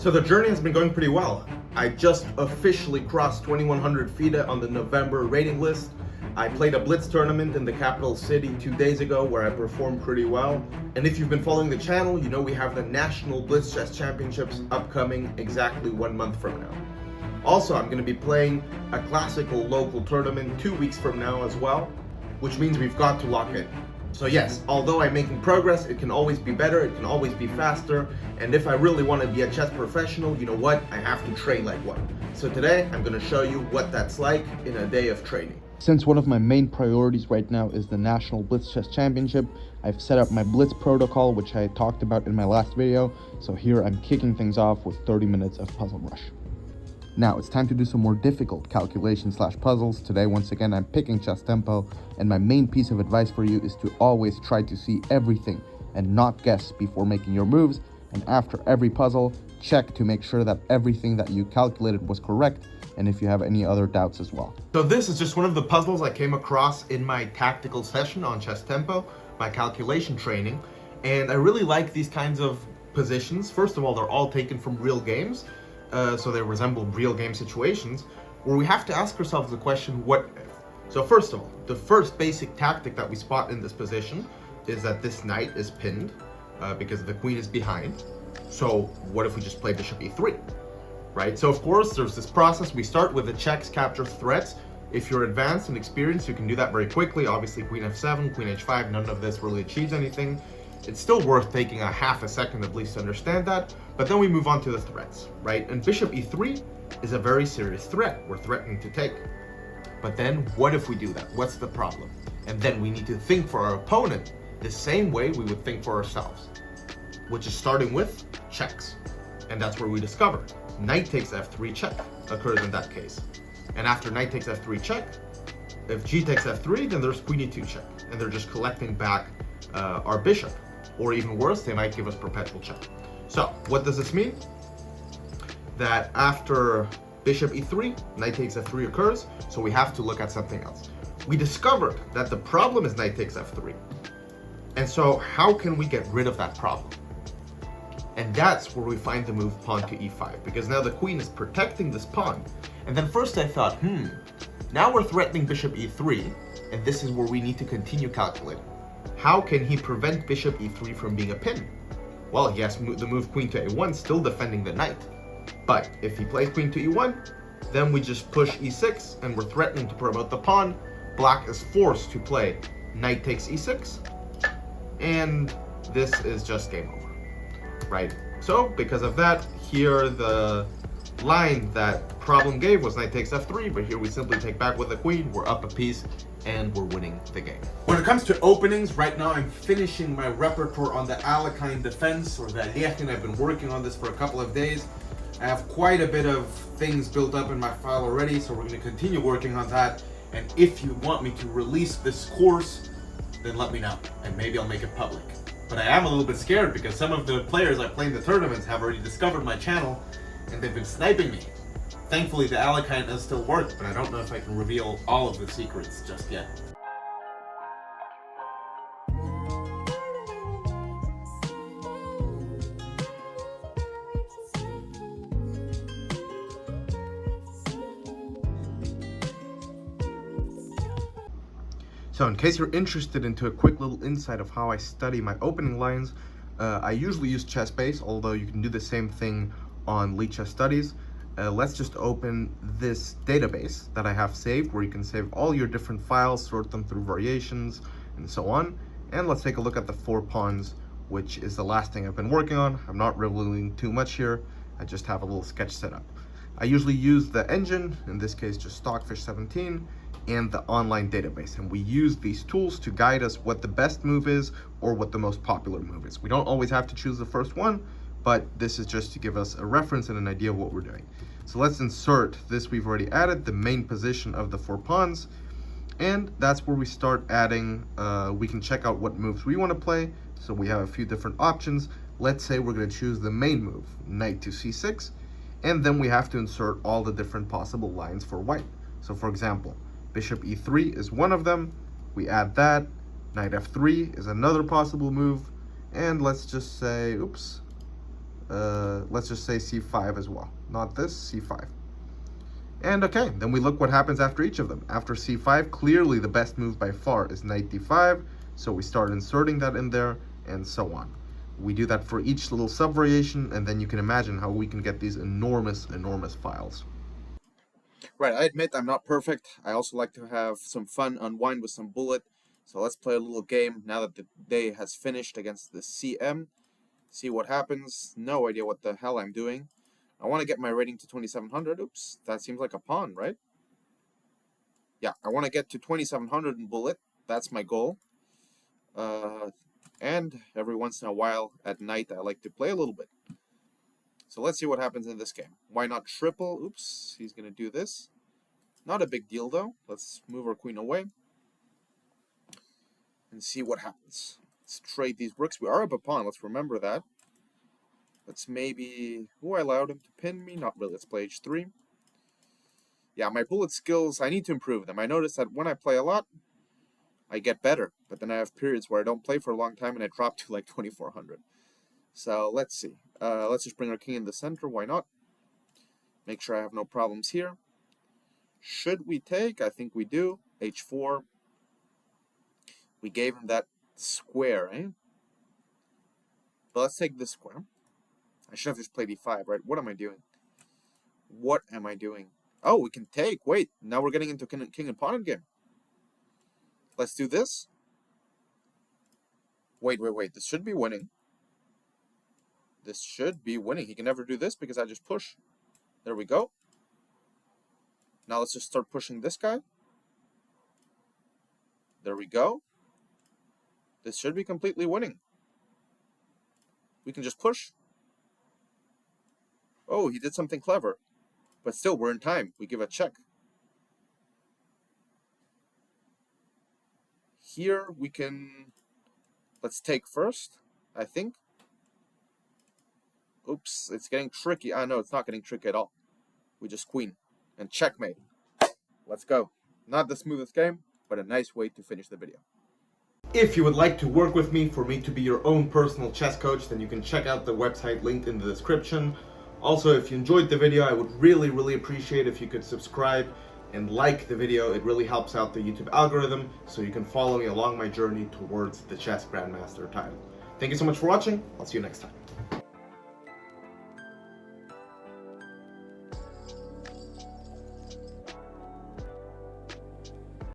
So the journey has been going pretty well. I just officially crossed 2100 FIDE on the November rating list. I played a blitz tournament in the capital city 2 days ago where I performed pretty well. And if you've been following the channel, you know we have the National Blitz Chess Championships upcoming exactly 1 month from now. Also, I'm going to be playing a classical local tournament 2 weeks from now as well, which means we've got to lock in. So yes, although I'm making progress, it can always be better, it can always be faster, and if I really want to be a chess professional, you know what? I have to train like one. So today, I'm going to show you what that's like in a day of training. Since one of my main priorities right now is the National Blitz Chess Championship, I've set up my Blitz protocol, which I talked about in my last video, so here I'm kicking things off with 30 minutes of Puzzle Rush. Now, it's time to do some more difficult calculations/puzzles. Today, once again, I'm picking chess tempo, and my main piece of advice for you is to always try to see everything and not guess before making your moves, and after every puzzle, check to make sure that everything that you calculated was correct, and if you have any other doubts as well. So this is just one of the puzzles I came across in my tactical session on Chess Tempo, my calculation training, and I really like these kinds of positions. First of all, they're all taken from real games. So they resemble real game situations where we have to ask ourselves the question, what if? So first of all, the first basic tactic that we spot in this position is that this knight is pinned because the queen is behind. So what if we just play bishop e3, right? So of course, there's this process. We start with the checks, captures, threats. If you're advanced and experienced, you can do that very quickly. Obviously, queen f7, queen h5, none of this really achieves anything. It's still worth taking a half a second at least to understand that, but then we move on to the threats, right? And bishop e3 is a very serious threat. We're threatening to take. But then what if we do that? What's the problem? And then we need to think for our opponent the same way we would think for ourselves, which is starting with checks. And that's where we discovered knight takes f3 check occurs in that case. And after knight takes f3 check, if g takes f3, then there's queen e2 check. And they're just collecting back our bishop. Or even worse, they might give us perpetual check. So what does this mean? That after bishop e3, knight takes f3 occurs, so we have to look at something else. We discovered that the problem is knight takes f3. And so how can we get rid of that problem? And that's where we find the move pawn to e5, because now the queen is protecting this pawn. And then first I thought, now we're threatening bishop e3, and this is where we need to continue calculating. How can he prevent bishop e3 from being a pin? Well, he has the move queen to a1, still defending the knight. But if he plays queen to e1, then we just push e6, and we're threatening to promote the pawn. Black is forced to play knight takes e6, and this is just game over, right? So, because of that, here the line that problem gave was knight takes f3, but here we simply take back with the queen, we're up a piece, and we're winning the game. When it comes to openings, right now I'm finishing my repertoire on the Alekhine defense, or the Alekhine. I've been working on this for a couple of days. I have quite a bit of things built up in my file already, so we're going to continue working on that. And if you want me to release this course, then let me know, and maybe I'll make it public. But I am a little bit scared because some of the players I play in the tournaments have already discovered my channel, and they've been sniping me. Thankfully, the Alekhine does still work, but I don't know if I can reveal all of the secrets just yet. So in case you're interested into a quick little insight of how I study my opening lines, I usually use ChessBase, although you can do the same thing on Lead Chess Studies. Let's just open this database that I have saved, where you can save all your different files, sort them through variations, and so on. And let's take a look at the 4 pawns, which is the last thing I've been working on. I'm not revealing too much here. I just have a little sketch set up. I usually use the engine, in this case just Stockfish 17, and the online database. And we use these tools to guide us what the best move is or what the most popular move is. We don't always have to choose the first one, but this is just to give us a reference and an idea of what we're doing. So let's insert this. We've already added the main position of the 4 pawns, and that's where we start adding, we can check out what moves we want to play. So we have a few different options. Let's say we're going to choose the main move, knight to c6, and then we have to insert all the different possible lines for white. So for example, bishop e3 is one of them. We add that. Knight f3 is another possible move. And let's just say, let's just say c5 as well. Not this, c5. And okay, then we look what happens after each of them. After c5, clearly the best move by far is knight d5, so we start inserting that in there, and so on. We do that for each little sub-variation, and then you can imagine how we can get these enormous, enormous files. Right, I admit I'm not perfect. I also like to have some fun, unwind with some bullet. So let's play a little game now that the day has finished against the CM. See what happens. No idea what the hell I'm doing. I want to get my rating to 2700. Oops, that seems like a pawn, right? Yeah, I want to get to 2700 in bullet. That's my goal. And every once in a while at night, I like to play a little bit. So let's see what happens in this game. Why not triple? Oops, he's going to do this. Not a big deal, though. Let's move our queen away and see what happens. Let's trade these rooks. We are up a pawn. Let's remember that. Let's maybe... I allowed him to pin me. Not really. Let's play h3. Yeah, my bullet skills, I need to improve them. I notice that when I play a lot, I get better. But then I have periods where I don't play for a long time and I drop to like 2400. So let's see. Let's just bring our king in the center. Why not? Make sure I have no problems here. Should we take? I think we do. h4. We gave him that square, eh? But let's take this square. I should have just played e5, right? What am I doing? What am I doing? Oh, we can take. Wait, now we're getting into king and pawn game. Let's do this. Wait. This should be winning. This should be winning. He can never do this because I just push. There we go. Now let's just start pushing this guy. There we go. This should be completely winning. We can just push. Oh, he did something clever. But still, we're in time. We give a check. Here we can... Let's take first, I think. Oops, it's getting tricky. No, it's not getting tricky at all. We just queen. And checkmate. Let's go. Not the smoothest game, but a nice way to finish the video. If you would like to work with me for me to be your own personal chess coach, then you can check out the website linked in the description. Also, if you enjoyed the video, I would really appreciate if you could subscribe and like the video. It really helps out the YouTube algorithm, so you can follow me along my journey towards the Chess Grandmaster title. Thank you so much for watching. I'll see you next time.